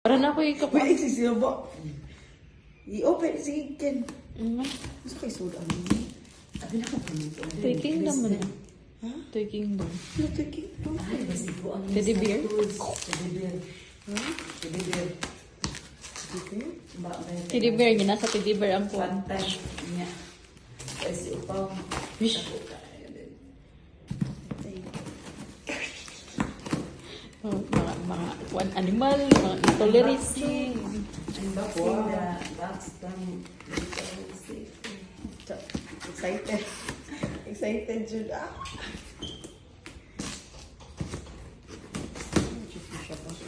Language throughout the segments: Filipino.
Para na ako ikaw. Uy, sisiyo ba? I-open, sige, Ken. Mm. Gusto kayo soda mo? Abi na ka pumunto. Toy Kingdom mo na. Ha? Toy Kingdom. Ano to, Ken? Ay, basi ko ang Teddy bear? Teddy bear. Ha? Teddy bear. Sige. Teddy bear, nasa teddy bear ang kuwan. Pantay niya. Kasi upaw. Wish. Oh, mga kuwan animal, mga intolerance. Unboxing the box from Excited. Excited, Jude. Ah.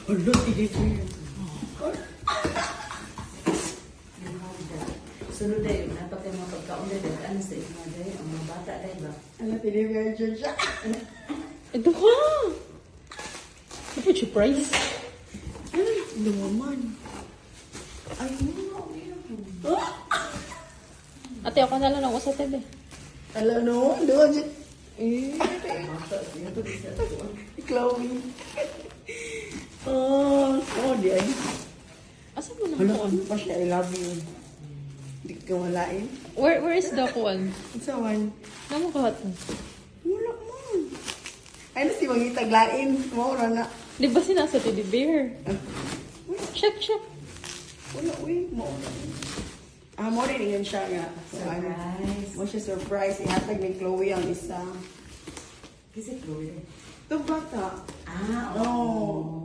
Hala, tigil. Sunod tayo, napagka mga pagkaon na dahil ano sa mga dahil, ang mga bata dahil ba? Ano, tinibigay, Jude siya. Ito ka! Dapat surprise. Ay, lumaman. Ay, no. Ate, ako na lang ako sa tebe. Alam no, doon siya. Bata, siya to siya. Chloe. Oh, di ay. Asa mo na Hala, kuwan? ano pa siya? I love you. Hindi ka walain. Where is the kuwan? Sa one. Namo kahat mo? Wala man. Ay, na si Mangitag lain. Maura na. Di ba sinasa teddy bear? Check. Wala, uy. Maura. Mo rin yun siya nga. So, Surprise. mo siya surprise. Ihatag ni Chloe ang isa. Kasi Chloe. Ito bata. Ah, Oh.